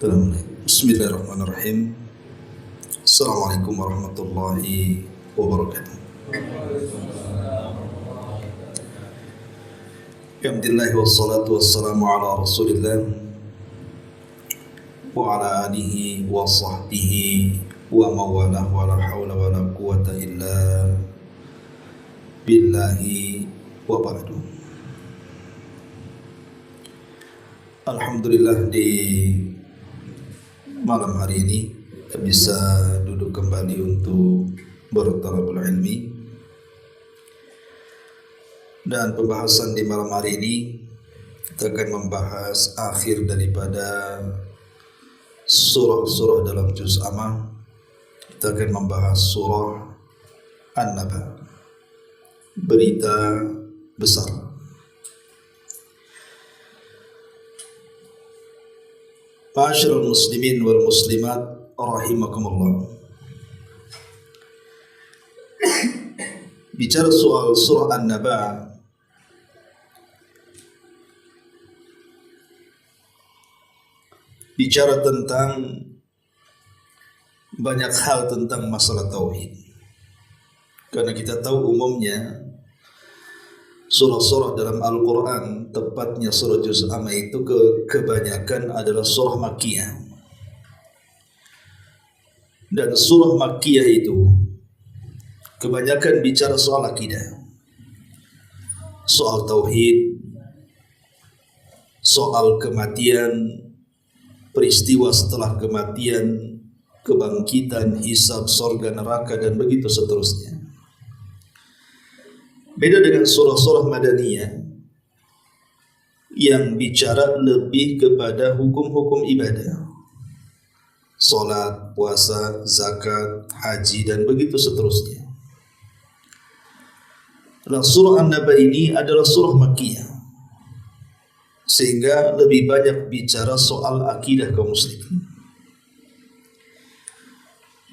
Bismillahirrahmanirrahim. Assalamualaikum warahmatullahi wabarakatuh. Alhamdulillah wassalatu wassalamu ala Rasulillah wa ala alihi wa sahbihi wa mawalah wa la hawla wa la quwata illa billahi wa ba'du. Alhamdulillah di malam hari ini kita bisa duduk kembali untuk bertalabul ilmi, dan pembahasan di malam hari ini kita akan membahas akhir daripada surah-surah dalam juz amma. Kita akan membahas surah An-Naba, berita besar. Ma'asyiral muslimin wal muslimat rahimakumullah. Bicara soal surah An-Naba, bicara tentang banyak hal tentang masalah tauhid. Karena kita tahu umumnya surah-surah dalam Al-Quran, tepatnya surah juz amma itu kebanyakan adalah surah Makkiyah. Dan surah Makkiyah itu kebanyakan bicara soal akidah, soal tauhid, soal kematian, peristiwa setelah kematian, kebangkitan, hisab, surga, neraka, dan begitu seterusnya. Beda dengan surah-surah Madaniyah yang bicara lebih kepada hukum-hukum ibadah, salat, puasa, zakat, haji, dan begitu seterusnya. Nah, surah An-Naba ini adalah surah Makkiyah, sehingga lebih banyak bicara soal akidah kaum muslimin.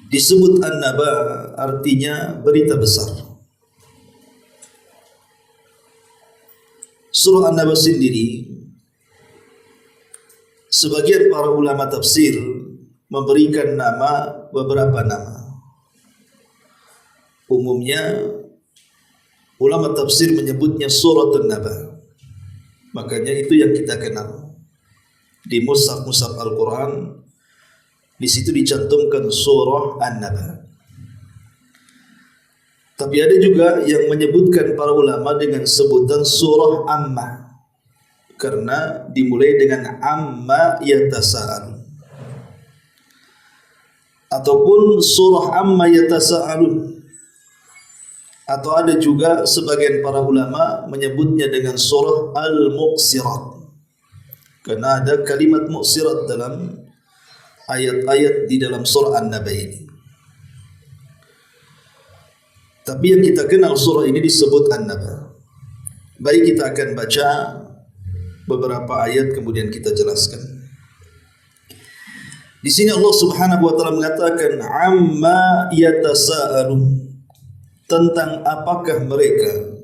Disebut An-Naba artinya berita besar. Surah An-Naba sendiri, sebagian para ulama tafsir memberikan nama, beberapa nama. Umumnya ulama tafsir menyebutnya surah An-Naba. Makanya itu yang kita kenal di mushaf-mushaf Al-Quran. Di situ dicantumkan surah An-Naba. Tapi ada juga yang menyebutkan para ulama dengan sebutan surah Amma, karena dimulai dengan amma yatasa'alun, ataupun surah amma yatasa'alun. Atau ada juga sebagian para ulama menyebutnya dengan surah Al-Muqsirat, karena ada kalimat muqsirat dalam ayat-ayat di dalam surah An-Naba ini. Tapi yang kita kenal surah ini disebut An-Naba. Baik, kita akan baca beberapa ayat kemudian kita jelaskan. Di sini Allah Subhanahu wa taala mengatakan amma yatasaalun, tentang apakah mereka,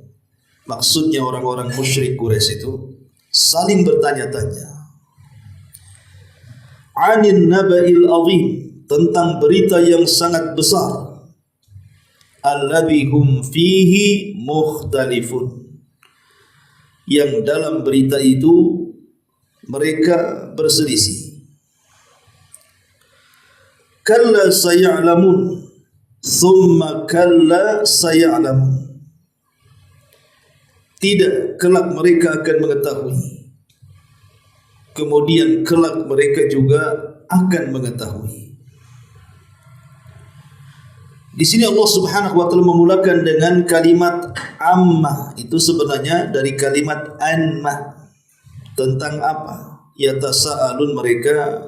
maksudnya orang-orang musyrik Quraisy itu, saling bertanya-tanya. Anin naba'il azim, tentang berita yang sangat besar. Alladzi hum fihi mukhtalifun, yang dalam berita itu mereka berselisih. Kalla saya'lamun, thumma kalla saya'lamun, tidak, kelak mereka akan mengetahui, kemudian kelak mereka juga akan mengetahui. Di sini Allah Subhanahu wa taala memulakan dengan kalimat amma. Itu sebenarnya dari kalimat anma. Tentang apa? Yatasaalun, mereka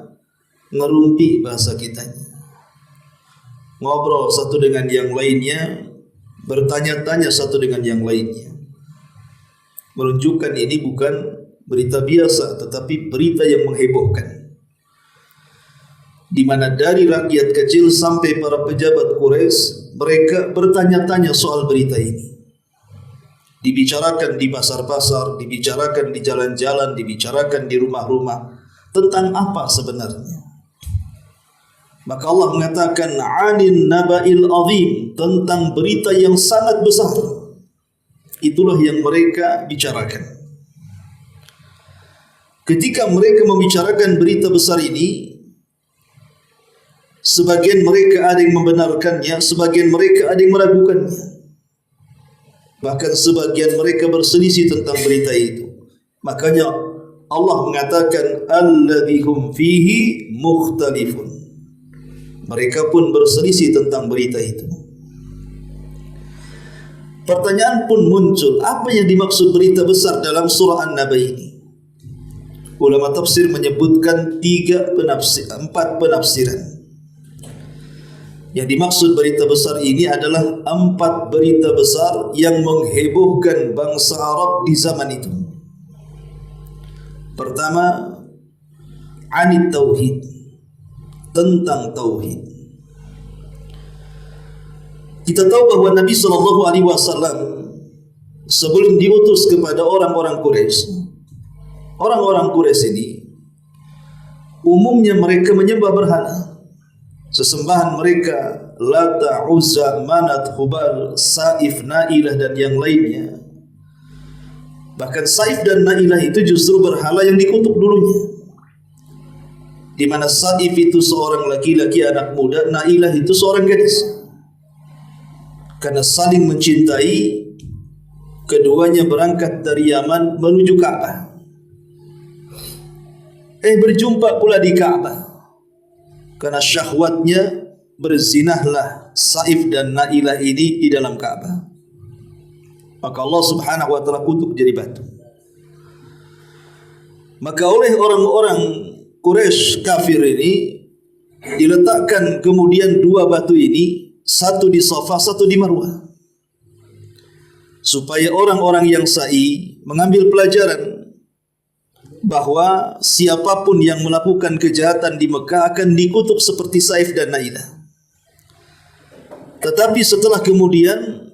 ngerumpi bahasa kitanya. Ngobrol satu dengan yang lainnya, bertanya-tanya satu dengan yang lainnya. Menunjukkan ini bukan berita biasa, tetapi berita yang menghebohkan, di mana dari rakyat kecil sampai para pejabat Quraisy, mereka bertanya-tanya soal berita ini. dibicarakan di pasar-pasar, dibicarakan di jalan-jalan, dibicarakan di rumah-rumah. Tentang apa sebenarnya? Maka Allah mengatakan anin naba'il azim, tentang berita yang sangat besar. Itulah yang mereka bicarakan. Ketika mereka membicarakan berita besar ini, sebagian mereka ada yang membenarkannya, sebagian mereka ada yang meragukannya. Bahkan sebagian mereka berselisih tentang berita itu. Makanya Allah mengatakan alladhihum fihi mukhtalifun. Mereka pun berselisih tentang berita itu. Pertanyaan pun muncul, apa yang dimaksud berita besar dalam surah An-Naba ini? Ulama tafsir menyebutkan 4 penafsiran. Yang dimaksud berita besar ini adalah 4 berita besar yang menghebohkan bangsa Arab di zaman itu. Pertama, anit tauhid, tentang tauhid. Kita tahu bahwa Nabi SAW sebelum diutus kepada orang-orang Quraisy, orang-orang Quraisy ini umumnya mereka menyembah berhala. Sesembahan mereka Lata, Uzza, Manat, Hubal, Saif, Nailah dan yang lainnya. Bahkan Saif dan Nailah itu justru berhala yang dikutuk dulunya. Di mana Saif itu seorang laki-laki anak muda, Nailah itu seorang gadis. Karena saling mencintai, keduanya berangkat dari Yaman menuju Ka'bah. Berjumpa pula di Ka'bah. Karena syahwatnya berzinahlah Saif dan Nailah ini di dalam Ka'bah. Maka Allah Subhanahu wa taala kutuk jadi batu. Maka oleh orang-orang Quraisy kafir ini diletakkan kemudian 2 batu ini, satu di Safa, satu di Marwah. Supaya orang-orang yang sa'i mengambil pelajaran bahwa siapapun yang melakukan kejahatan di Mekah akan dikutuk seperti Saif dan Nailah. Tetapi setelah kemudian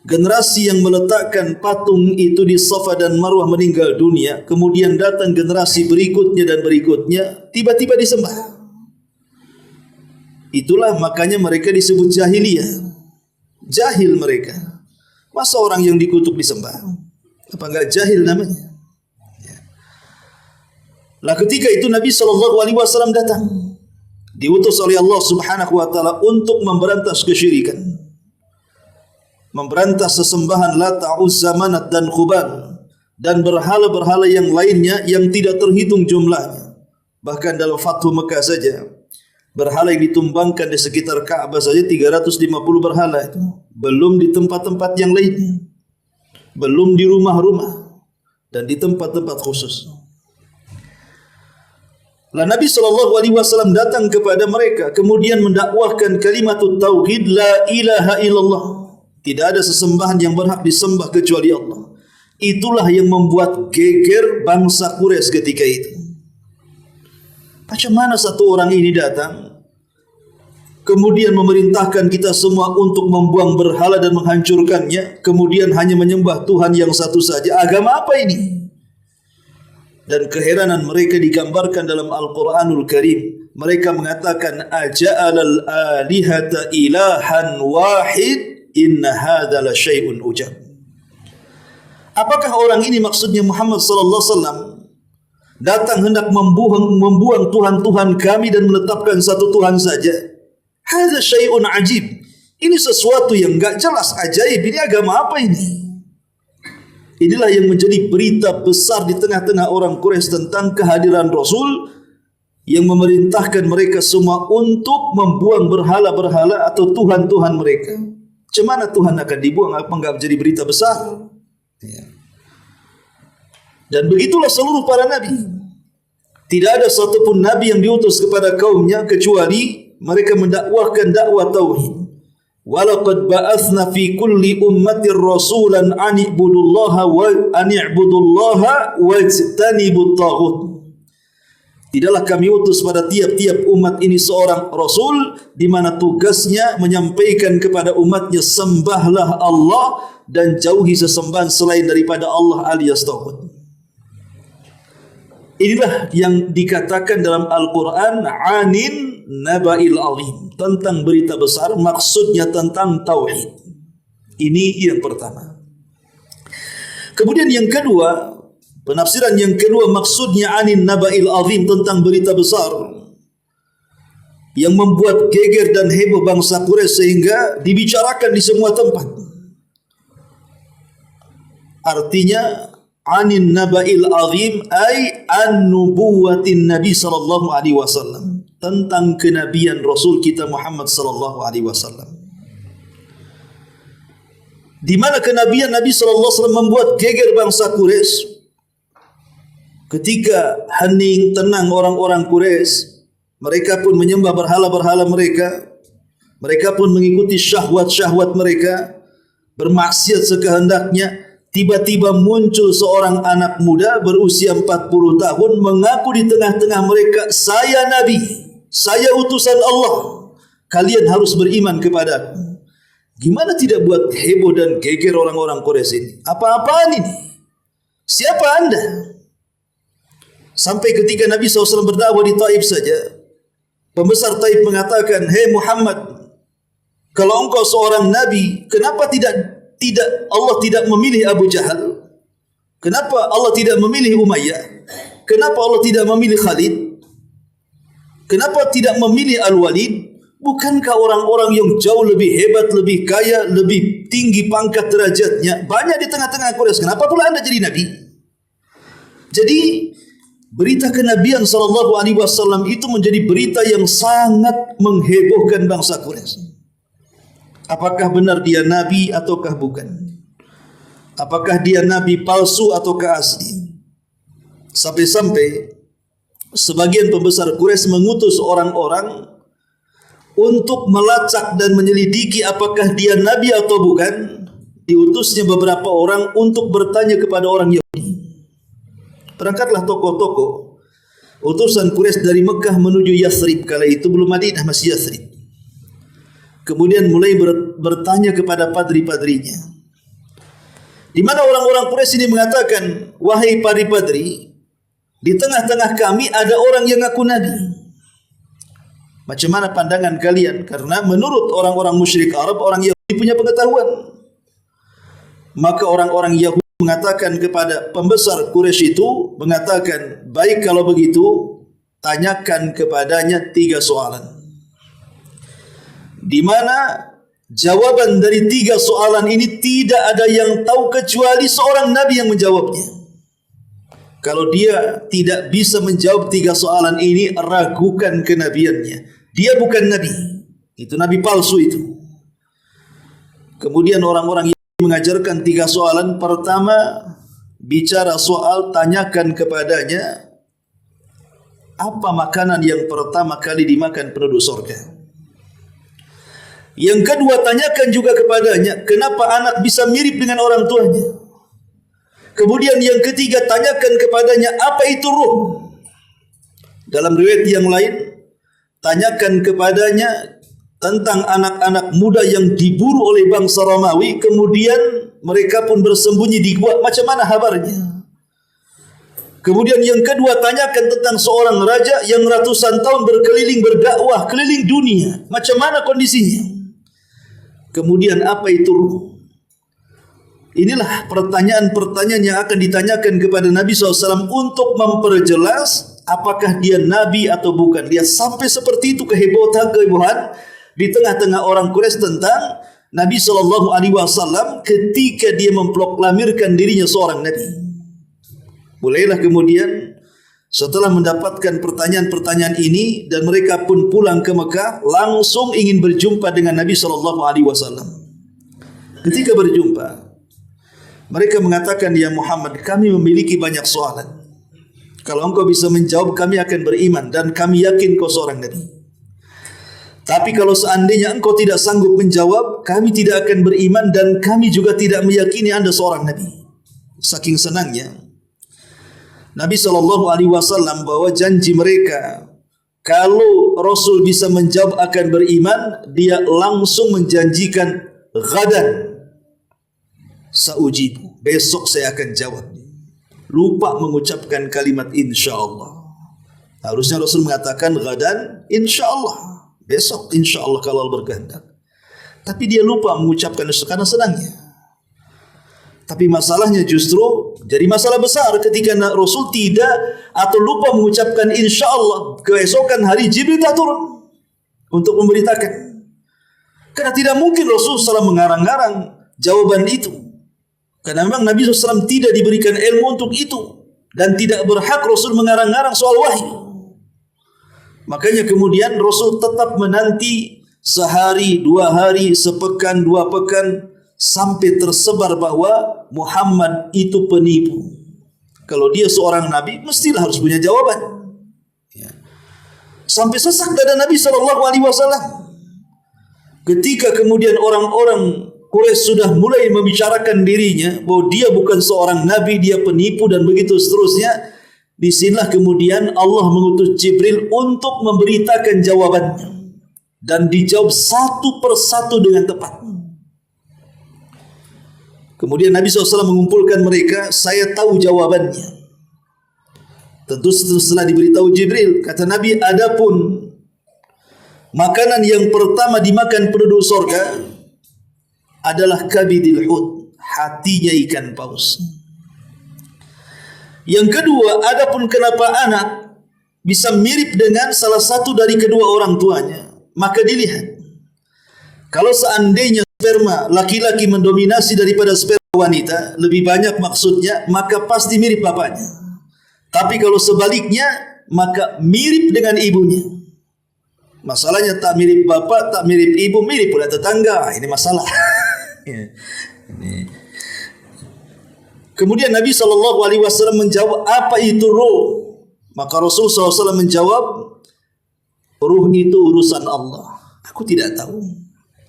generasi yang meletakkan patung itu di Safa dan Marwah meninggal dunia, kemudian datang generasi berikutnya dan berikutnya, tiba-tiba disembah. Itulah makanya mereka disebut jahiliyah. Jahil mereka. Masa orang yang dikutuk disembah? Apa enggak jahil namanya? Lah ketika itu Nabi SAW datang, diutus oleh Allah Subhanahu wa taala untuk memberantas kesyirikan, memberantas sesembahan Lata, Uzza, Manat dan Hubal dan berhala-berhala yang lainnya yang tidak terhitung jumlahnya. Bahkan dalam Fathu Mekah saja, berhala yang ditumbangkan di sekitar Ka'bah saja 350 berhala itu. Belum di tempat-tempat yang lainnya, belum di rumah-rumah dan di tempat-tempat khusus. Lah Nabi SAW datang kepada mereka, kemudian mendakwahkan kalimat tauhid, la ilaha illallah. Tidak ada sesembahan yang berhak disembah kecuali Allah. Itulah yang membuat geger bangsa Quraisy ketika itu. Macam mana satu orang ini datang, kemudian memerintahkan kita semua untuk membuang berhala dan menghancurkannya, kemudian hanya menyembah Tuhan yang satu saja. Agama apa ini? Dan keheranan mereka digambarkan dalam Al-Quranul Karim. Mereka mengatakan, aja'alal alihata ilahan wahid, inna hadha la syai'un ujab. Apakah orang ini maksudnya Muhammad sallallahu alaihi wasallam datang hendak membuang Tuhan-Tuhan kami dan menetapkan satu Tuhan saja? Hadza syai'un ajib. Ini sesuatu yang enggak jelas, ajaib. Ini agama apa ini? Inilah yang menjadi berita besar di tengah-tengah orang Quraisy tentang kehadiran Rasul yang memerintahkan mereka semua untuk membuang berhala-berhala atau Tuhan-Tuhan mereka. Macam mana Tuhan akan dibuang? Apa enggak menjadi berita besar? Ya. Dan begitulah seluruh para nabi. Tidak ada satupun nabi yang diutus kepada kaumnya kecuali mereka mendakwahkan dakwah tauhid. Walaqad ba'athna fi kulli ummatir rasulan an i'budullaha wajtanibut taghut. Tidaklah kami utus pada tiap-tiap umat ini seorang rasul di mana tugasnya menyampaikan kepada umatnya, sembahlah Allah dan jauhi sesembahan selain daripada Allah alias taghut. Inilah yang dikatakan dalam Al-Quran anin naba'il azim, tentang berita besar, maksudnya tentang tauhid. Ini yang pertama. Kemudian yang kedua, penafsiran yang kedua, maksudnya anin naba'il azim, tentang berita besar yang membuat geger dan heboh bangsa Quraisy sehingga dibicarakan di semua tempat. Artinya anin naba'il azim ay an nubuwatin Nabi sallallahu alaihi wasallam, tentang kenabian Rasul kita Muhammad sallallahu alaihi wasallam, di mana kenabian Nabi sallallahu alaihi wasallam membuat geger bangsa Quraisy. Ketika hening tenang orang-orang Quraisy, mereka pun menyembah berhala-berhala mereka. Mereka pun mengikuti syahwat-syahwat mereka, bermaksiat sekehendaknya. Tiba-tiba muncul seorang anak muda berusia 40 tahun mengaku di tengah-tengah mereka, saya Nabi, saya utusan Allah, kalian harus beriman kepadaku. Gimana tidak buat heboh dan geger orang-orang Quraisy ini? Apa-apaan ini? Siapa anda? Sampai ketika Nabi SAW berdakwah di Taif saja, pembesar Taif mengatakan, hei Muhammad, kalau engkau seorang Nabi, kenapa tidak Allah tidak memilih Abu Jahal? Kenapa Allah tidak memilih Umayyah? Kenapa Allah tidak memilih Khalid? Kenapa tidak memilih Al-Walid? Bukankah orang-orang yang jauh lebih hebat, lebih kaya, lebih tinggi pangkat derajatnya banyak di tengah-tengah Quraisy? Kenapa pula anda jadi Nabi? Jadi berita kenabian sallallahu alaihi wasallam itu menjadi berita yang sangat menghebohkan bangsa Quraisy. Apakah benar dia Nabi ataukah bukan? Apakah dia Nabi palsu ataukah asli? Sampai-sampai sebagian pembesar Quraisy mengutus orang-orang untuk melacak dan menyelidiki apakah dia Nabi atau bukan. Diutusnya beberapa orang untuk bertanya kepada orang Yahudi. Berangkatlah tokoh-tokoh utusan Quraisy dari Mekah menuju Yathrib. Kala itu belum Madinah, masih Yathrib. Kemudian mulai bertanya kepada padri-padrinya. Di mana orang-orang Quraisy ini mengatakan, wahai padri-padri, di tengah-tengah kami ada orang yang ngaku Nabi. Macam mana pandangan kalian? Karena menurut orang-orang musyrik Arab, orang Yahudi punya pengetahuan. Maka orang-orang Yahudi mengatakan kepada pembesar Quraisy itu, mengatakan, baik kalau begitu, tanyakan kepadanya 3 soalan. Di mana jawaban dari 3 soalan ini tidak ada yang tahu kecuali seorang Nabi yang menjawabnya. Kalau dia tidak bisa menjawab 3 soalan ini, ragukan kenabiannya. Dia bukan Nabi. Itu Nabi palsu itu. Kemudian orang-orang yang mengajarkan 3 soalan. Pertama, bicara soal, tanyakan kepadanya, apa makanan yang pertama kali dimakan penduduk surga? Yang kedua, tanyakan juga kepadanya, kenapa anak bisa mirip dengan orang tuanya? Kemudian yang ketiga, tanyakan kepadanya, apa itu ruh? Dalam riwayat yang lain, tanyakan kepadanya tentang anak-anak muda yang diburu oleh bangsa Romawi, kemudian mereka pun bersembunyi di gua, macam mana kabarnya? Kemudian yang kedua, tanyakan tentang seorang raja yang ratusan tahun berkeliling berdakwah keliling dunia, macam mana kondisinya? Kemudian apa itu ruh? Inilah pertanyaan-pertanyaan yang akan ditanyakan kepada Nabi SAW untuk memperjelas apakah dia Nabi atau bukan. Dia sampai seperti itu kehebohan di tengah-tengah orang Quraisy tentang Nabi SAW ketika dia memproklamirkan dirinya seorang Nabi. Mulailah kemudian setelah mendapatkan pertanyaan-pertanyaan ini dan mereka pun pulang ke Mekah, langsung ingin berjumpa dengan Nabi SAW. Ketika berjumpa, mereka mengatakan, ya Muhammad, kami memiliki banyak soalan. Kalau engkau bisa menjawab, kami akan beriman dan kami yakin kau seorang Nabi. Tapi kalau seandainya engkau tidak sanggup menjawab, kami tidak akan beriman dan kami juga tidak meyakini anda seorang Nabi. Saking senangnya Nabi SAW bawa janji mereka, kalau Rasul bisa menjawab akan beriman, dia langsung menjanjikan ghadan saujibu, besok saya akan jawab. lupa mengucapkan kalimat insyaallah. Harusnya Rasul mengatakan gadan insyaallah, besok insyaallah kalau Allah berkehendak. Tapi dia lupa mengucapkan itu karena senangnya. Tapi masalahnya justru jadi masalah besar ketika Rasul tidak atau lupa mengucapkan insyaallah. Keesokan hari Jibril tak turun untuk memberitakan. Karena tidak mungkin Rasul SAW mengarang-arang jawaban itu. Karena memang Nabi SAW tidak diberikan ilmu untuk itu. Dan tidak berhak Rasul mengarang-arang soal wahyu. Makanya kemudian Rasul tetap menanti sehari, 2 hari, sepekan, 2 pekan, sampai tersebar bahwa Muhammad itu penipu. Kalau dia seorang Nabi, mestilah harus punya jawaban. Ya. Sampai sesak dada Nabi SAW. Ketika kemudian orang-orang Quraisy sudah mulai membicarakan dirinya bahwa dia bukan seorang Nabi, dia penipu dan begitu seterusnya. Disinilah kemudian Allah mengutus Jibril untuk memberitakan jawabannya. Dan dijawab satu persatu dengan tepat. Kemudian Nabi SAW mengumpulkan mereka, saya tahu jawabannya. Tentu setelah diberitahu Jibril, kata Nabi, adapun makanan yang pertama dimakan penduduk surga adalah kabidil hut, hatinya ikan paus. Yang kedua, adapun kenapa anak bisa mirip dengan salah satu dari kedua orang tuanya, maka dilihat. Kalau seandainya sperma laki-laki mendominasi daripada sperma wanita, lebih banyak maksudnya, maka pasti mirip bapaknya. Tapi kalau sebaliknya, maka mirip dengan ibunya. Masalahnya tak mirip bapak, tak mirip ibu, mirip pula tetangga. Ini masalah. Kemudian Nabi SAW menjawab, apa itu ruh? Maka Rasul SAW menjawab, ruh itu urusan Allah. Aku tidak tahu.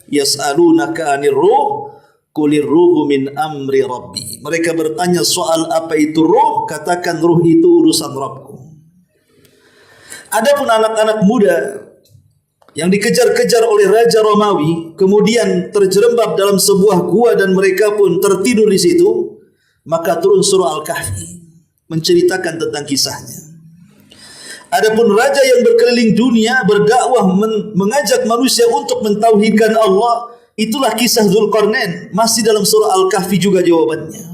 Yas'alunaka 'anir ruh, qulir ruhu min amri rabbi. Mereka bertanya soal apa itu ruh, katakan ruh itu urusan Rabbku. Adapun anak-anak muda yang dikejar-kejar oleh Raja Romawi, kemudian terjerembab dalam sebuah gua dan mereka pun tertidur di situ, maka turun surah Al-Kahfi menceritakan tentang kisahnya. Adapun raja yang berkeliling dunia berdakwah mengajak manusia untuk mentauhidkan Allah, itulah kisah Dzulqarnain, masih dalam surah Al-Kahfi juga jawabannya.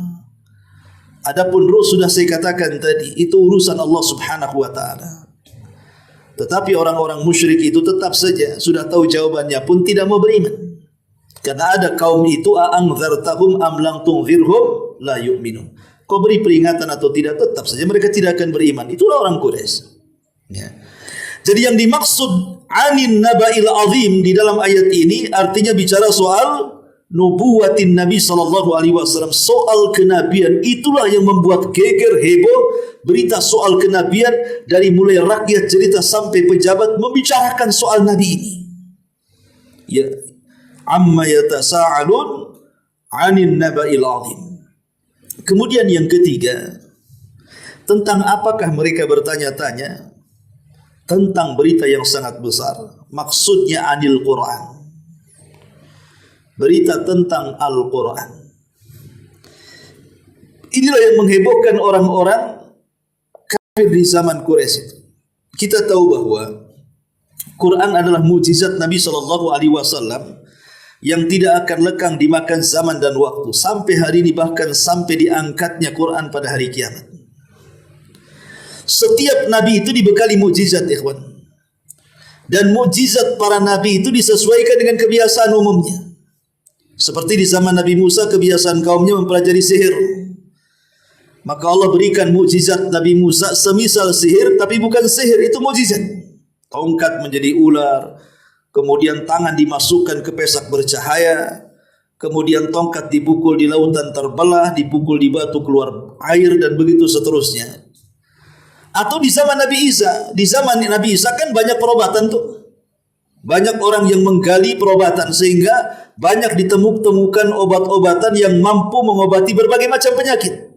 Adapun ruh sudah saya katakan tadi, itu urusan Allah Subhanahu wa taala. Tetapi orang-orang musyrik itu tetap saja sudah tahu jawabannya pun tidak mau beriman. Karena ada kaum itu, a'anzartahum am lam tunzirhum la yu'minun. Kau beri peringatan atau tidak, tetap saja mereka tidak akan beriman. Itulah orang Quraisy. Ya. Jadi yang dimaksud anin naba'il azim di dalam ayat ini artinya bicara soal nubuwatin Nabi SAW, soal kenabian. Itulah yang membuat geger heboh berita soal kenabian, dari mulai rakyat cerita sampai pejabat membicarakan soal Nabi ini. Ya, amma yatasa'alun anin naba'il azim. Kemudian yang ketiga, tentang apakah mereka bertanya-tanya? Tentang berita yang sangat besar. Maksudnya anil Quran. Berita tentang Al-Quran. Inilah yang menghebohkan orang-orang kafir di zaman Quraisy itu. Kita tahu bahwa Quran adalah mukjizat Nabi SAW yang tidak akan lekang dimakan zaman dan waktu. Sampai hari ini, bahkan sampai diangkatnya Quran pada hari kiamat. Setiap nabi itu dibekali mukjizat, ikhwan. Dan mukjizat para nabi itu disesuaikan dengan kebiasaan umumnya. Seperti di zaman Nabi Musa, kebiasaan kaumnya mempelajari sihir. Maka Allah berikan mukjizat Nabi Musa semisal sihir, tapi bukan sihir, itu mukjizat. Tongkat menjadi ular, kemudian tangan dimasukkan ke pesak bercahaya, kemudian tongkat dipukul di lautan terbelah, dipukul di batu keluar air, dan begitu seterusnya. Atau di zaman Nabi Isa. Di zaman Nabi Isa kan banyak perobatan tuh. Banyak orang yang menggali perobatan sehingga banyak ditemukan obat-obatan yang mampu mengobati berbagai macam penyakit.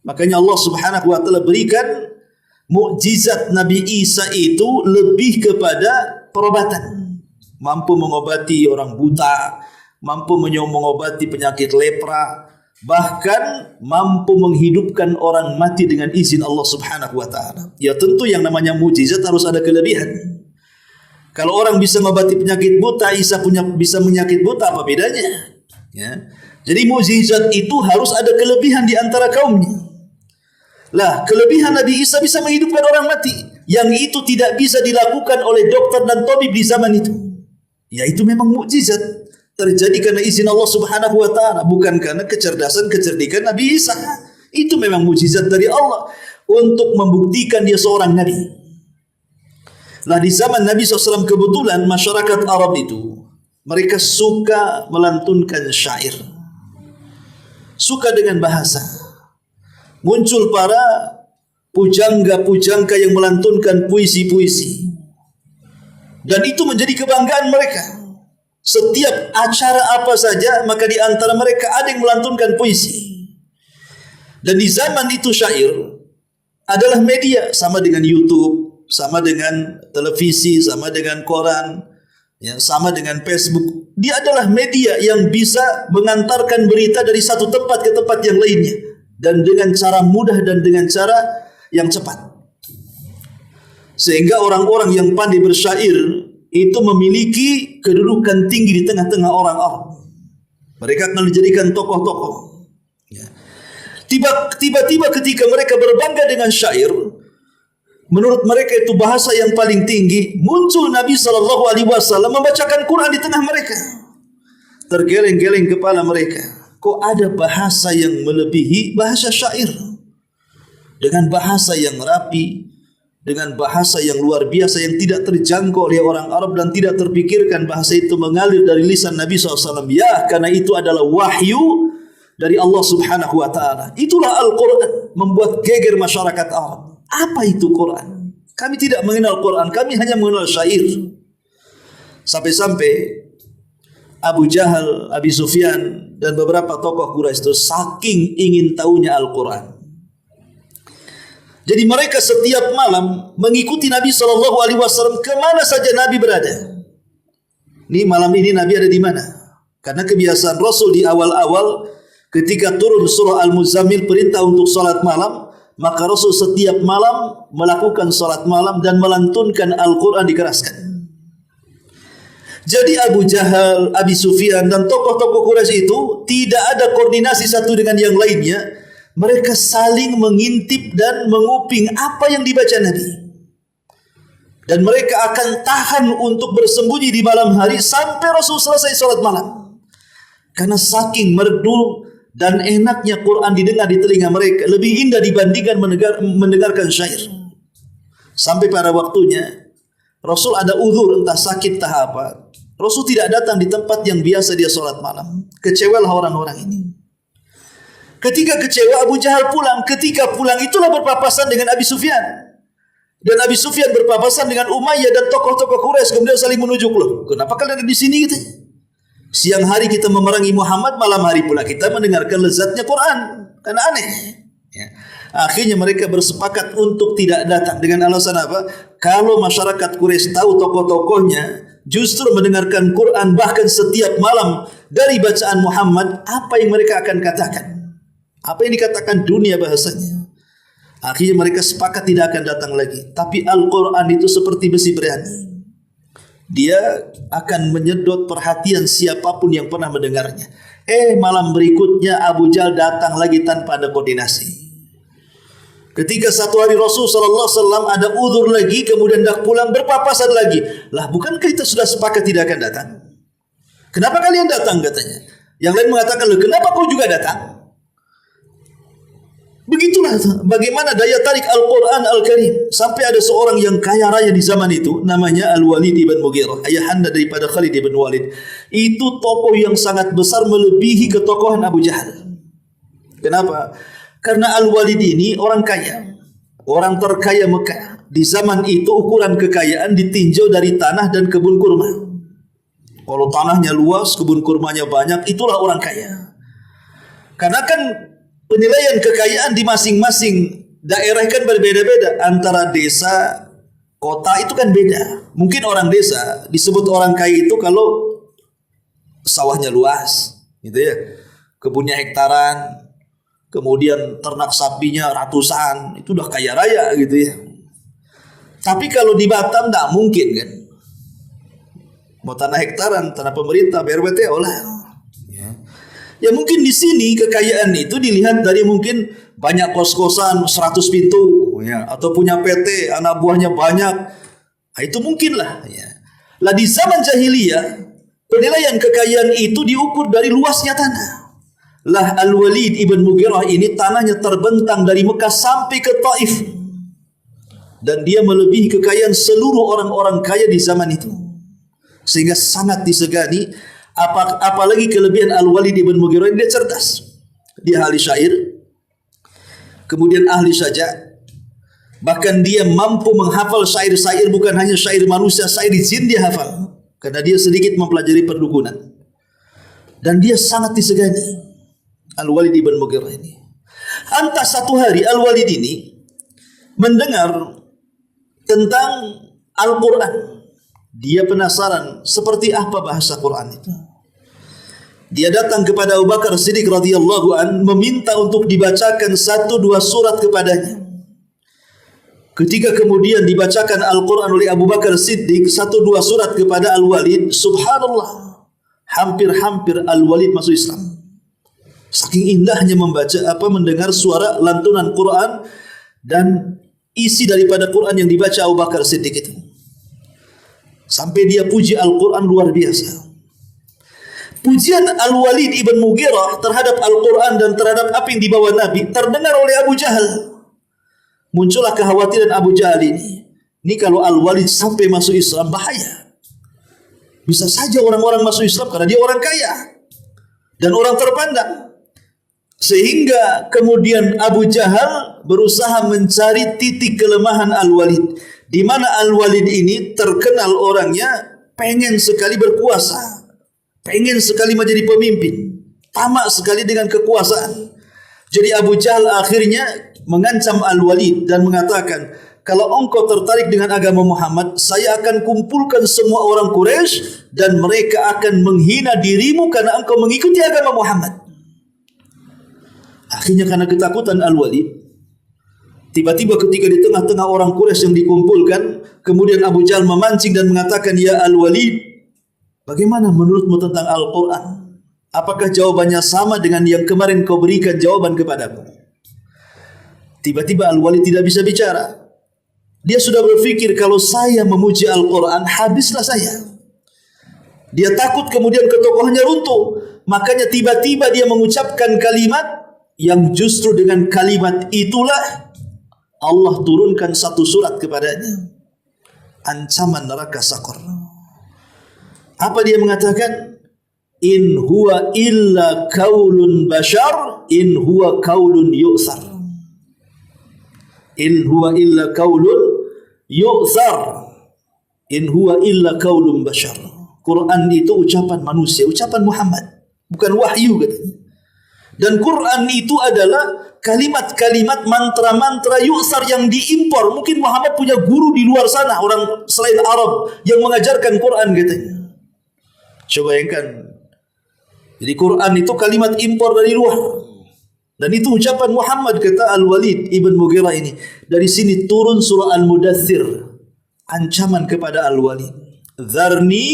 Makanya Allah Subhanahu wa taala berikan mukjizat Nabi Isa itu lebih kepada perobatan. Mampu mengobati orang buta, mampu mengobati penyakit lepra, bahkan mampu menghidupkan orang mati dengan izin Allah Subhanahu wa taala. Ya tentu yang namanya mukjizat harus ada kelebihan. Kalau orang bisa mengobati penyakit buta, Isa bisa menyakit buta, apa bedanya? Ya. Jadi mukjizat itu harus ada kelebihan di antara kaumnya. Lah, kelebihan Nabi Isa bisa menghidupkan orang mati, yang itu tidak bisa dilakukan oleh dokter dan tabib di zaman itu. Ya itu memang mukjizat. Terjadi karena izin Allah Subhanahu wa taala, bukan karena kecerdikan Nabi Isa. Itu memang mukjizat dari Allah untuk membuktikan dia seorang nabi. Lah di zaman Nabi SAW kebetulan masyarakat Arab itu mereka suka melantunkan syair. Suka dengan bahasa. Muncul para pujangga-pujangga yang melantunkan puisi-puisi. Dan itu menjadi kebanggaan mereka. Setiap acara apa saja, maka di antara mereka ada yang melantunkan puisi. Dan di zaman itu syair adalah media, sama dengan YouTube, sama dengan televisi, sama dengan koran, ya, sama dengan Facebook. Dia adalah media yang bisa mengantarkan berita dari satu tempat ke tempat yang lainnya, dan dengan cara mudah dan dengan cara yang cepat. Sehingga orang-orang yang pandai bersyair itu memiliki kedudukan tinggi di tengah-tengah orang Arab. Mereka akan dijadikan tokoh-tokoh. Ya. Tiba-tiba ketika mereka berbangga dengan syair, menurut mereka itu bahasa yang paling tinggi, muncul Nabi SAW membacakan Quran di tengah mereka. Tergeleng-geleng kepala mereka. Kok ada bahasa yang melebihi bahasa syair? Dengan bahasa yang rapi, dengan bahasa yang luar biasa yang tidak terjangkau oleh orang Arab dan tidak terpikirkan bahasa itu mengalir dari lisan Nabi SAW. Ya, karena itu adalah wahyu dari Allah Subhanahu wa taala. Itulah Al-Quran, membuat geger masyarakat Arab. Apa itu Quran? Kami tidak mengenal Quran, kami hanya mengenal syair. Sampai-sampai Abu Jahal, Abi Sufyan dan beberapa tokoh Quraisy itu saking ingin tahunya Al-Quran. Jadi mereka setiap malam mengikuti Nabi SAW kemana saja Nabi berada. Ini malam ini Nabi ada di mana? Karena kebiasaan Rasul di awal-awal ketika turun surah Al-Muzammil perintah untuk salat malam, maka Rasul setiap malam melakukan salat malam dan melantunkan Al-Quran dikeraskan. Jadi Abu Jahal, Abi Sufyan dan tokoh-tokoh Quraisy itu tidak ada koordinasi satu dengan yang lainnya. Mereka saling mengintip dan menguping apa yang dibaca Nabi. Dan mereka akan tahan untuk bersembunyi di malam hari sampai Rasul selesai salat malam. Karena saking merdu dan enaknya Quran didengar di telinga mereka, lebih indah dibandingkan mendengarkan syair. Sampai pada waktunya Rasul ada uzur, entah sakit entah apa. Rasul tidak datang di tempat yang biasa dia salat malam. Kecewalah orang-orang ini. Ketika kecewa, Abu Jahal pulang. Ketika pulang itulah berpapasan dengan Abi Sufyan. Dan Abi Sufyan berpapasan dengan Umayyah dan tokoh-tokoh Quraisy. Kemudian saling menunjuk, loh, kenapa kalian ada di sini gitu? Siang hari kita memerangi Muhammad, malam hari pula kita mendengarkan lezatnya Quran. Karena aneh. Ya. Akhirnya mereka bersepakat untuk tidak datang dengan alasan apa? Kalau masyarakat Quraisy tahu tokoh-tokohnya justru mendengarkan Quran bahkan setiap malam dari bacaan Muhammad, apa yang mereka akan katakan? Apa yang dikatakan dunia bahasanya? Akhirnya mereka sepakat tidak akan datang lagi. Tapi Al-Quran itu seperti besi berani. Dia akan menyedot perhatian siapapun yang pernah mendengarnya. Malam berikutnya Abu Jahal datang lagi tanpa ada koordinasi. Ketika satu hari Rasul SAW ada uzur lagi, kemudian dah pulang berpapasan lagi. Lah bukankah kita sudah sepakat tidak akan datang? Kenapa kalian datang katanya? Yang lain mengatakan, loh kenapa kau juga datang? Begitulah bagaimana daya tarik Al-Quran Al-Karim. Sampai ada seorang yang kaya raya di zaman itu, namanya Al-Walid ibn Mughirah, ayahanda daripada Khalid ibn Walid. Itu tokoh yang sangat besar, melebihi ketokohan Abu Jahal. Kenapa? Karena Al-Walid ini orang kaya, orang terkaya Mekah. Di zaman itu ukuran kekayaan ditinjau dari tanah dan kebun kurma. Kalau tanahnya luas, kebun kurmanya banyak, itulah orang kaya. Karena kan penilaian kekayaan di masing-masing daerah kan berbeda-beda. Antara desa, kota itu kan beda. Mungkin orang desa disebut orang kaya itu kalau sawahnya luas, gitu ya. kebunnya hektaran, kemudian ternak sapinya ratusan, itu udah kaya raya gitu ya. Tapi kalau di Batam tidak mungkin kan. Mau tanah hektaran, tanah pemerintah, BRWT olah. Ya mungkin di sini kekayaan itu dilihat dari mungkin banyak kos-kosan 100 pintu ya, atau punya PT, anak buahnya banyak. Nah, itu mungkin lah ya. Lah di zaman jahiliyah penilaian kekayaan itu diukur dari luasnya tanah. Lah Al-Walid ibn Mughirah ini tanahnya terbentang dari Mekah sampai ke Taif. Dan dia melebihi kekayaan seluruh orang-orang kaya di zaman itu. Sehingga sangat disegani. Apalagi kelebihan Al-Walid ibn Mughirah, dia cerdas. Dia ahli syair, kemudian ahli sajak. Bahkan dia mampu menghafal syair-syair, bukan hanya syair manusia, syair jin dia hafal. Karena dia sedikit mempelajari perdukunan. Dan dia sangat disegani, Al-Walid ibn Mughirah ini. Entah satu hari Al-Walid ini mendengar tentang Al-Quran. Dia penasaran seperti apa bahasa Quran itu. Dia datang kepada Abu Bakar Siddiq radhiyallahu an, meminta untuk dibacakan 1-2 surat kepadanya. Ketika kemudian dibacakan Al-Quran oleh Abu Bakar Siddiq 1-2 surat kepada Al-Walid, subhanallah, hampir-hampir Al-Walid masuk Islam. Saking indahnya mendengar suara lantunan Quran dan isi daripada Quran yang dibaca Abu Bakar Siddiq itu. Sampai dia puji Al-Quran luar biasa. Pujian Al-Walid ibn Mughirah terhadap Al-Quran dan terhadap apa yang dibawa Nabi terdengar oleh Abu Jahal. Muncullah kekhawatiran Abu Jahal ini. Ini kalau Al-Walid sampai masuk Islam bahaya. Bisa saja orang-orang masuk Islam karena dia orang kaya dan orang terpandang. Sehingga kemudian Abu Jahal berusaha mencari titik kelemahan Al-Walid, di mana Al-Walid ini terkenal orangnya pengen sekali berkuasa, pengen sekali menjadi pemimpin, tamak sekali dengan kekuasaan. Jadi Abu Jahal akhirnya mengancam Al-Walid dan mengatakan, kalau engkau tertarik dengan agama Muhammad, saya akan kumpulkan semua orang Quraisy dan mereka akan menghina dirimu karena engkau mengikuti agama Muhammad. Akhirnya karena ketakutan Al-Walid, tiba-tiba ketika di tengah-tengah orang Quraisy yang dikumpulkan, kemudian Abu Jahal memancing dan mengatakan, ya Al-Walid, bagaimana menurutmu tentang Al-Quran? Apakah jawabannya sama dengan yang kemarin kau berikan jawaban kepadaku? Tiba-tiba Al-Walid tidak bisa bicara. Dia sudah berpikir, kalau saya memuji Al-Quran, habislah saya. Dia takut kemudian ketokohannya runtuh. Makanya tiba-tiba dia mengucapkan kalimat yang justru dengan kalimat itulah Allah turunkan 1 surat kepadanya, ancaman neraka Saqar. Apa dia mengatakan? In huwa illa qaulun bashar, in huwa qaulun yu'thar. In huwa illa qaulun yu'thar, in huwa illa qaulun bashar. Quran itu ucapan manusia, ucapan Muhammad, bukan wahyu katanya. Dan Quran itu adalah kalimat-kalimat mantra-mantra yu'sar yang diimpor. Mungkin Muhammad punya guru di luar sana, orang selain Arab yang mengajarkan Quran katanya. Coba bayangkan. Jadi Quran itu kalimat impor dari luar. Dan itu ucapan Muhammad, kata Al-Walid ibn Mughirah ini. Dari sini turun surah Al-Mudaththir, ancaman kepada Al-Walid. Dzarni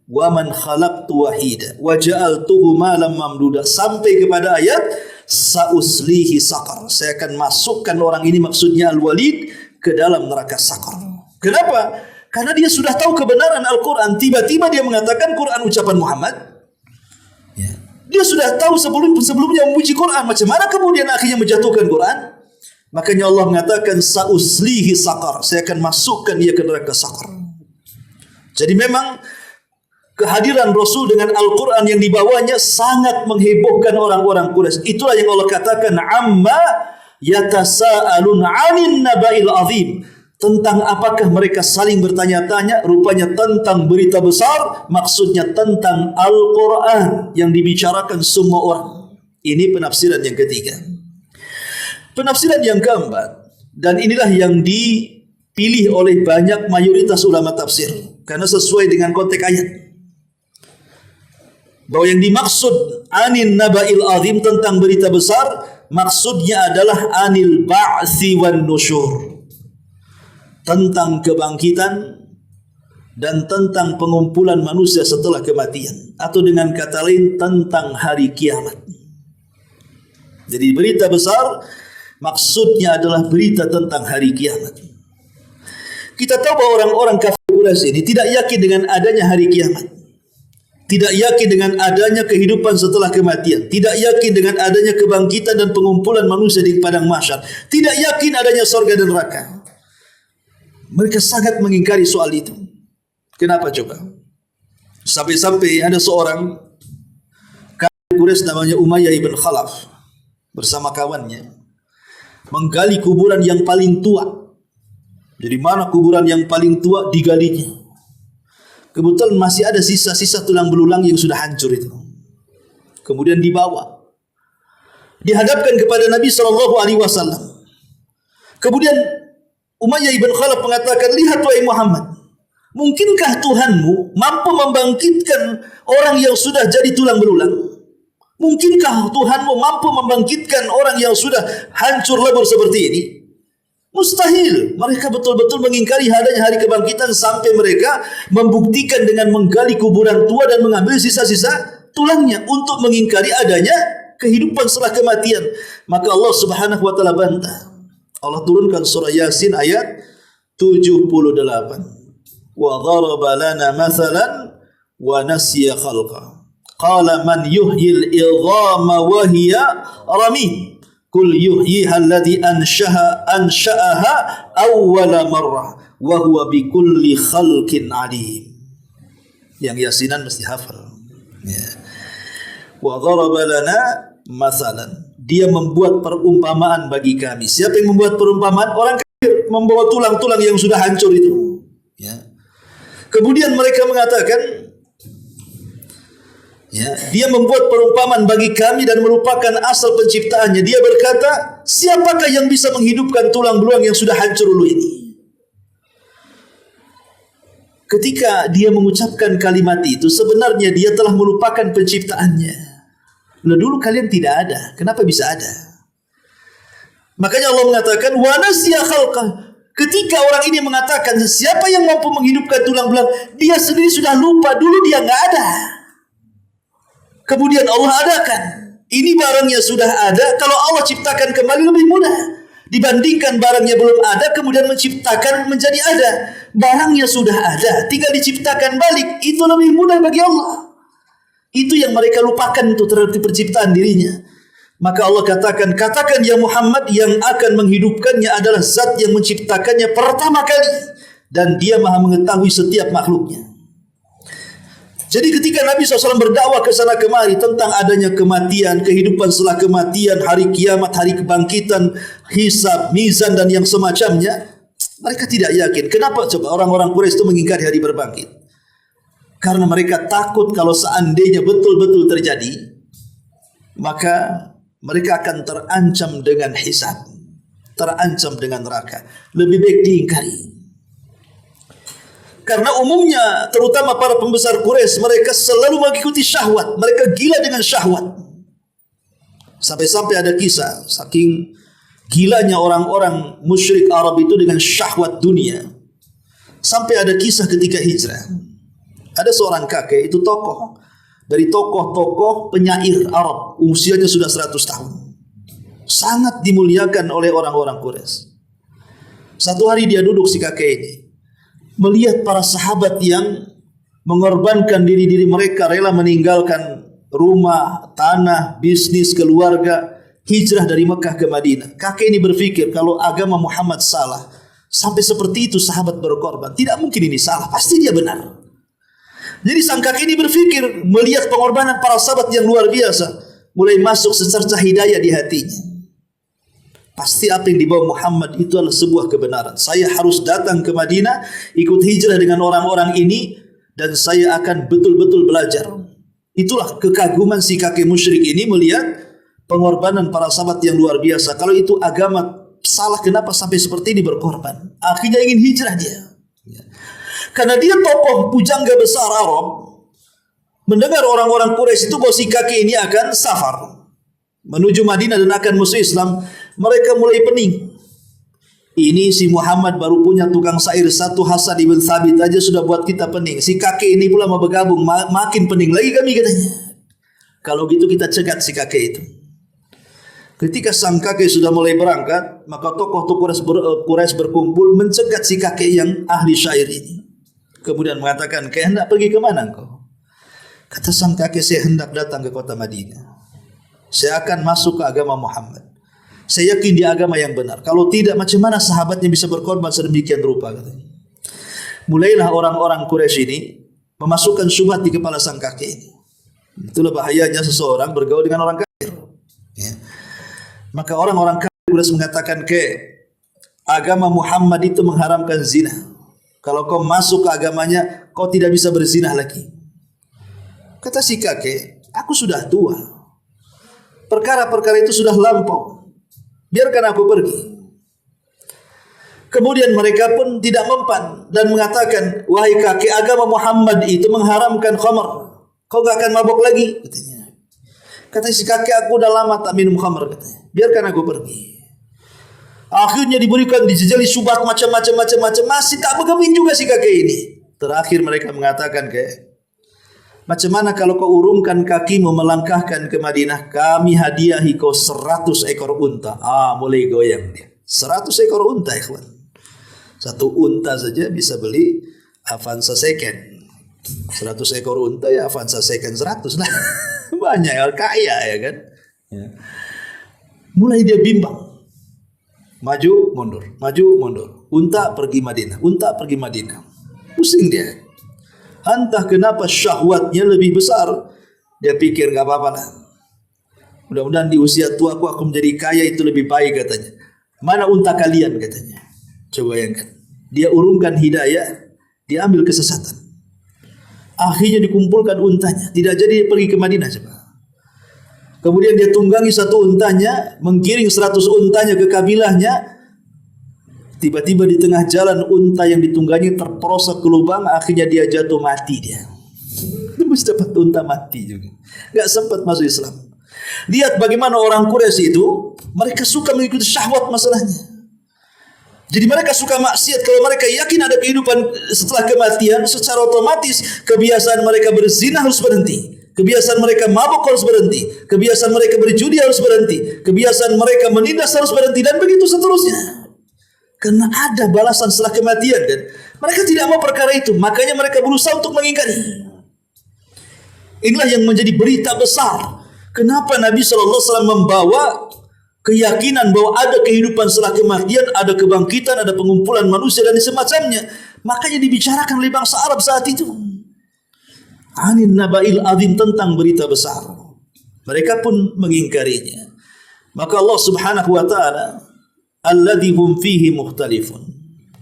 wa man khalaqtu wahida wa ja'altuhu malam mamduda, sampai kepada ayat sauslihi saqar, saya akan masukkan orang ini, maksudnya Al-Walid, ke dalam neraka Saqar. Kenapa? Karena dia sudah tahu kebenaran Al-Quran. Tiba-tiba dia mengatakan Quran ucapan Muhammad. Dia sudah tahu sebelumnya memuji Quran. Macam mana kemudian akhirnya menjatuhkan Quran? Makanya Allah mengatakan sauslihi saqar, saya akan masukkan dia ke neraka Saqar. Jadi memang kehadiran Rasul dengan Al-Quran yang dibawanya sangat menghebohkan orang-orang Quraisy. Itulah yang Allah katakan, amma yatasaalun 'anil naba'il azim. Tentang apakah mereka saling bertanya-tanya? Rupanya tentang berita besar, maksudnya tentang Al-Quran yang dibicarakan semua orang. Ini penafsiran yang ketiga. Penafsiran yang keempat, dan inilah yang dipilih oleh banyak mayoritas ulama tafsir, karena sesuai dengan konteks ayat. bahwa yang dimaksud anin naba'il azim tentang berita besar, maksudnya adalah anil ba'si wan nusyur, tentang kebangkitan dan tentang pengumpulan manusia setelah kematian, atau dengan kata lain tentang hari kiamat. Jadi berita besar maksudnya adalah berita tentang hari kiamat. Kita tahu bahwa orang-orang kafir Quraisy ini tidak yakin dengan adanya hari kiamat, tidak yakin dengan adanya kehidupan setelah kematian, tidak yakin dengan adanya kebangkitan dan pengumpulan manusia di padang mahsyar, tidak yakin adanya surga dan neraka. Mereka sangat mengingkari soal itu. Kenapa coba? Sampai-sampai ada seorang kafir Quraisy namanya Umayyah ibn Khalaf bersama kawannya menggali kuburan yang paling tua. Jadi mana kuburan yang paling tua, digalinya. Kebetulan masih ada sisa-sisa tulang belulang yang sudah hancur itu. Kemudian dibawa, dihadapkan kepada Nabi SAW. Kemudian Umayyah ibn Khalaf mengatakan, lihat wahai Muhammad, mungkinkah Tuhanmu mampu membangkitkan orang yang sudah jadi tulang belulang? Mungkinkah Tuhanmu mampu membangkitkan orang yang sudah hancur lebur seperti ini? Mustahil. Mereka betul-betul mengingkari adanya hari kebangkitan sampai mereka membuktikan dengan menggali kuburan tua dan mengambil sisa-sisa tulangnya untuk mengingkari adanya kehidupan setelah kematian. Maka Allah Subhanahu wa taala bantah. Allah turunkan surah Yasin ayat 78. Wa dharaba lana mathalan wa nasiya khalqa. Qala man yuhyil idhama wa hiya ramim. Kul yuhyiha alladhi ansha'aha awwala marrah wa huwa bikulli khalqin alim. Yang Yasinan mesti hafal. Ya. Wa dharaba lana mathalan. Dia membuat perumpamaan bagi kami. Siapa yang membuat perumpamaan? Orang kafir membawa tulang-tulang yang sudah hancur itu. Ya. Kemudian mereka mengatakan, ya, dia membuat perumpamaan bagi kami dan merupakan asal penciptaannya. Dia berkata, siapakah yang bisa menghidupkan tulang belulang yang sudah hancur dulu ini? Ketika dia mengucapkan kalimat itu, sebenarnya dia telah melupakan penciptaannya. Lah dulu kalian tidak ada, kenapa bisa ada? Makanya Allah mengatakan, wa nasiya khalqah. Ketika orang ini mengatakan, siapa yang mampu menghidupkan tulang belulang, dia sendiri sudah lupa, dulu dia enggak ada. Kemudian Allah adakan. Ini barangnya sudah ada, kalau Allah ciptakan kembali lebih mudah dibandingkan barangnya belum ada kemudian menciptakan menjadi ada. Barangnya sudah ada, tinggal diciptakan balik, itu lebih mudah bagi Allah. Itu yang mereka lupakan itu terhadap penciptaan dirinya. Maka Allah katakan ya Muhammad, yang akan menghidupkannya adalah zat yang menciptakannya pertama kali, dan dia maha mengetahui setiap makhluknya. Jadi ketika Nabi SAW berdakwah ke sana kemari tentang adanya kematian, kehidupan setelah kematian, hari kiamat, hari kebangkitan, hisab, mizan dan yang semacamnya, mereka tidak yakin. Kenapa coba orang-orang Quraisy itu mengingkari hari berbangkit? Karena mereka takut kalau seandainya betul-betul terjadi, maka mereka akan terancam dengan hisab, terancam dengan neraka. Lebih baik diingkari. Karena umumnya, terutama para pembesar Quraisy, mereka selalu mengikuti syahwat. Mereka gila dengan syahwat. Sampai-sampai ada kisah, saking gilanya orang-orang musyrik Arab itu dengan syahwat dunia. Sampai ada kisah ketika hijrah. Ada seorang kakek, itu tokoh. Dari tokoh-tokoh penyair Arab. Usianya sudah 100 tahun. Sangat dimuliakan oleh orang-orang Quraisy. Satu hari dia duduk si kakek ini, melihat para sahabat yang mengorbankan diri-diri mereka, rela meninggalkan rumah, tanah, bisnis, keluarga, hijrah dari Mekah ke Madinah. Kakek ini berpikir kalau agama Muhammad salah, sampai seperti itu sahabat berkorban. Tidak mungkin ini salah, pasti dia benar. Jadi sang kakek ini berpikir, melihat pengorbanan para sahabat yang luar biasa, mulai masuk secercah hidayah di hatinya. Pasti apa yang dibawa Muhammad itu adalah sebuah kebenaran. Saya harus datang ke Madinah, ikut hijrah dengan orang-orang ini, dan saya akan betul-betul belajar. Itulah kekaguman si kakek musyrik ini melihat pengorbanan para sahabat yang luar biasa. Kalau itu agama salah, kenapa sampai seperti ini berkorban? Akhirnya ingin hijrah dia. Karena dia tokoh pujangga besar Arab, mendengar orang-orang Quraisy itu bahwa si kakek ini akan safar menuju Madinah dan akan musuh Islam, mereka mulai pening. Ini si Muhammad baru punya tukang syair satu, Hasan ibn Thabit aja sudah buat kita pening. Si kakek ini pula mau bergabung, makin pening lagi kami katanya. Kalau gitu kita cegat si kakek itu. Ketika sang kakek sudah mulai berangkat, maka tokoh-tokoh Quraisy berkumpul mencegat si kakek yang ahli syair ini. Kemudian mengatakan, "Kau hendak pergi ke mana engkau?" Kata sang kakek, "Saya hendak datang ke kota Madinah. Saya akan masuk ke agama Muhammad. Saya yakin dia agama yang benar. Kalau tidak, macam mana sahabatnya bisa berkorban sedemikian rupa?" Katanya. Mulailah orang-orang Quraisy ini memasukkan syubhat di kepala sang kakek ini. Itulah bahayanya seseorang bergaul dengan orang kafir. Ya. Maka orang-orang kafir Quraisy mengatakan, agama Muhammad itu mengharamkan zina. Kalau kau masuk ke agamanya, kau tidak bisa berzina lagi. Kata si kakek, "Aku sudah tua. Perkara-perkara itu sudah lampau. Biarkan aku pergi." Kemudian mereka pun tidak mempan dan mengatakan, "Wahai kakek, agama Muhammad itu mengharamkan khamar. Kau gak akan mabuk lagi," katanya. Kata si kakek, "Aku udah lama tak minum khamar," katanya. "Biarkan aku pergi." Akhirnya diberikan, dijejali syubhat macam-macam, masih tak bergeming juga si kakek ini. Terakhir mereka mengatakan, "Macam mana kalau kau urungkan kakimu melangkahkan ke Madinah, kami hadiahi kau 100 ekor unta." Mulai goyang dia. 100 ekor unta, ikhwan. Satu unta saja bisa beli Avanza second. 100 ekor unta ya Avanza second 100 lah. Banyak, kaya ya kan. Ya. Mulai dia bimbang. Maju, mundur, maju, mundur. Unta pergi Madinah, unta pergi Madinah. Pusing dia. Entah kenapa syahwatnya lebih besar. Dia pikir enggak apa-apa lah. Mudah-mudahan di usia tua aku menjadi kaya itu lebih baik katanya. Mana unta kalian katanya. Coba bayangkan. Dia urungkan hidayah, dia ambil kesesatan. Akhirnya dikumpulkan untanya, tidak jadi pergi ke Madinah coba. Kemudian dia tunggangi satu untanya, menggiring 100 untanya ke kabilahnya. Tiba-tiba di tengah jalan unta yang ditunggangi terperosok ke lubang, akhirnya dia jatuh mati dia. Terus dapat unta mati juga. Enggak sempat masuk Islam. Lihat bagaimana orang Quraisy itu, mereka suka mengikuti syahwat masalahnya. Jadi mereka suka maksiat. Kalau mereka yakin ada kehidupan setelah kematian, secara otomatis kebiasaan mereka berzina harus berhenti. Kebiasaan mereka mabuk harus berhenti. Kebiasaan mereka berjudi harus berhenti. Kebiasaan mereka menindas harus berhenti. Dan begitu seterusnya. Karena ada balasan setelah kematian kan. Mereka tidak mau perkara itu. Makanya mereka berusaha untuk mengingkari. Inilah yang menjadi berita besar. Kenapa Nabi SAW membawa keyakinan bahwa ada kehidupan setelah kematian, ada kebangkitan, ada pengumpulan manusia dan semacamnya. Makanya dibicarakan oleh bangsa Arab saat itu. Anin nabail azim, tentang berita besar. Mereka pun mengingkarinya. Maka Allah Subhanahu wa taala, alladzi hum fihi mukhtalifun.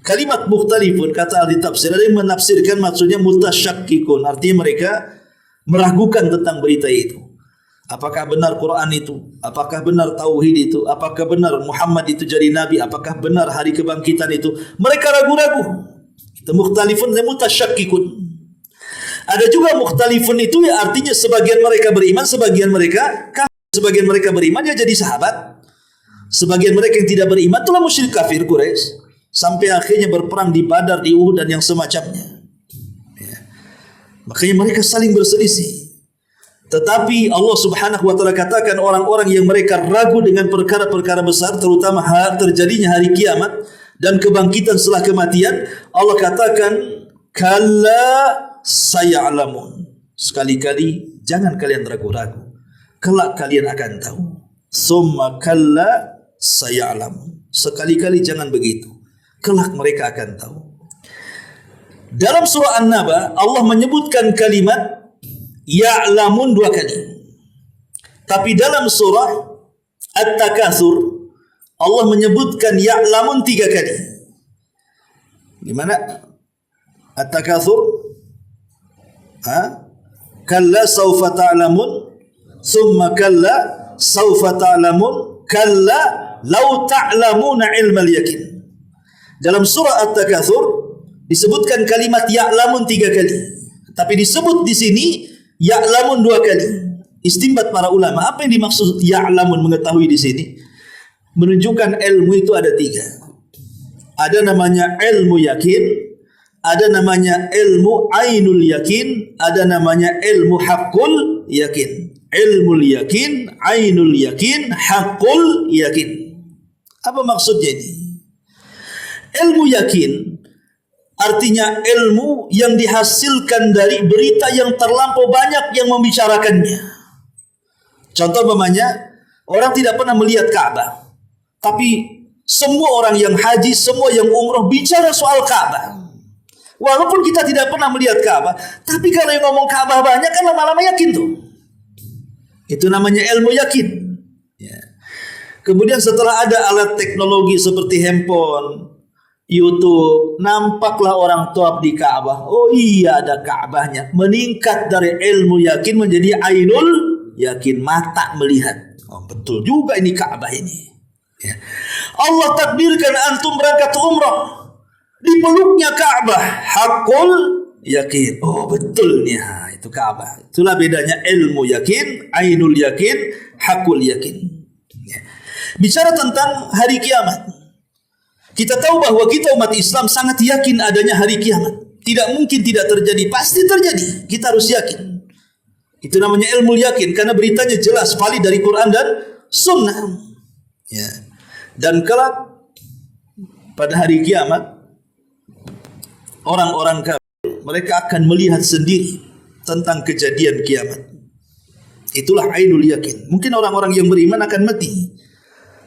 Kalimat mukhtalifun, kata ahli tafsir, ada yang menafsirkan maksudnya mutasyakkikun, artinya mereka meragukan tentang berita itu. Apakah benar Quran itu? Apakah benar tauhid itu? Apakah benar Muhammad itu jadi nabi? Apakah benar hari kebangkitan itu? Mereka ragu-ragu. Itu mukhtalifun dan mutasyakkikun. Ada juga mukhtalifun itu ya artinya sebagian mereka beriman, sebagian mereka kafir. Sebagian mereka beriman ya jadi sahabat. Sebagian mereka yang tidak beriman itulah musyrik kafir Quraisy. Sampai akhirnya berperang di Badar, di Uhud dan yang semacamnya. Ya. Makanya mereka saling berselisih. Tetapi Allah Subhanahu wa taala katakan orang-orang yang mereka ragu dengan perkara-perkara besar, terutama terjadinya hari kiamat dan kebangkitan setelah kematian, Allah katakan kalla saya'lamun. Sekali-kali jangan kalian ragu-ragu. Kelak kalian akan tahu. Summa kalla saya'lamun. Sekali-kali jangan begitu. Kelak mereka akan tahu. Dalam surah An-Naba Allah menyebutkan kalimat ya'lamun 2 kali. Tapi dalam surah At-Takatsur Allah menyebutkan ya'lamun 3 kali. Gimana? At-Takatsur? Kalla sawfa ta'lamun, summa kalla sawfa ta'lamun, kalla law ta'lamuna ilmal yakin. Dalam surah At-Takatsur disebutkan kalimat ya'lamun 3 kali. Tapi disebut di sini Ya'lamun 2 kali. Istinbat para ulama, apa yang dimaksud ya'lamun, mengetahui di sini? Menunjukkan ilmu itu ada 3. Ada namanya ilmu yakin, ada namanya ilmu ainul yakin, ada namanya ilmu haqqul yakin. Ilmu yakin, ainul yakin, haqqul yakin. Apa maksudnya ini? Ilmu yakin artinya ilmu yang dihasilkan dari berita yang terlampau banyak yang membicarakannya. Contoh umpamanya, orang tidak pernah melihat Ka'bah, tapi semua orang yang haji, semua yang umroh bicara soal Ka'bah. Walaupun kita tidak pernah melihat Ka'bah, tapi kalau yang ngomong Ka'bah banyak kan lama-lama yakin tuh. Itu namanya ilmu yakin. Ya. Kemudian setelah ada alat teknologi seperti handphone, YouTube, nampaklah orang tawaf di Ka'bah. Oh iya, ada Ka'bahnya. Meningkat dari ilmu yakin menjadi ainul yakin, mata melihat. Oh, betul juga ini Ka'bah ini. Ya. Allah takdirkan antum berangkat umrah, dipeluknya Ka'bah, haqqul yakin. Oh betul nih, itu Ka'bah. Itulah bedanya ilmu yakin, ainul yakin, haqqul yakin. Ya. Bicara tentang hari kiamat, kita tahu bahwa kita umat Islam sangat yakin adanya hari kiamat. Tidak mungkin tidak terjadi, pasti terjadi. Kita harus yakin. Itu namanya ilmu yakin, karena beritanya jelas, valid dari Quran dan Sunnah. Ya. Dan kelak pada hari kiamat, orang-orang kafir mereka akan melihat sendiri tentang kejadian kiamat. Itulah ainul yakin. Mungkin orang-orang yang beriman akan mati,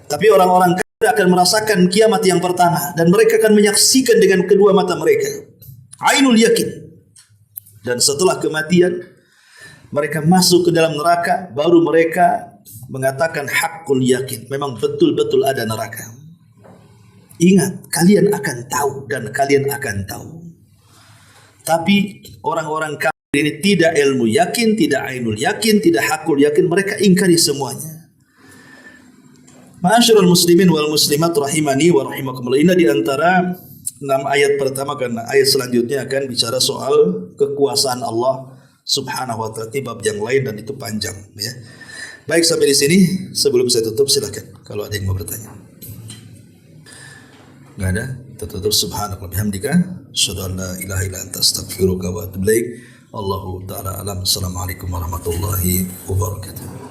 tapi orang-orang kafir akan merasakan kiamat yang pertama, dan mereka akan menyaksikan dengan kedua mata mereka. Ainul yakin. Dan setelah kematian, mereka masuk ke dalam neraka, baru mereka mengatakan haqqul yakin. Memang betul-betul ada neraka. Ingat, kalian akan tahu dan kalian akan tahu. Tapi orang-orang kafir ini tidak ilmu yakin, tidak ainul yakin, tidak haqqul yakin. Mereka ingkari semuanya. Ma'asyiral muslimin wal muslimat rahimani wa rahimakumullah. Ini di antara 6 ayat pertama, karena ayat selanjutnya akan bicara soal kekuasaan Allah Subhanahu wa ta'ala, bab yang lain, dan itu panjang ya. Baik, sampai di sini. Sebelum saya tutup, silakan kalau ada yang mau bertanya. Enggak ada? Kita tutup. Subhanallah bihamdika, asyhadu an la ilaha illa anta, astaghfiruka wa atubu ilaik. Wallahu ta'ala alam. Assalamualaikum warahmatullahi wabarakatuh.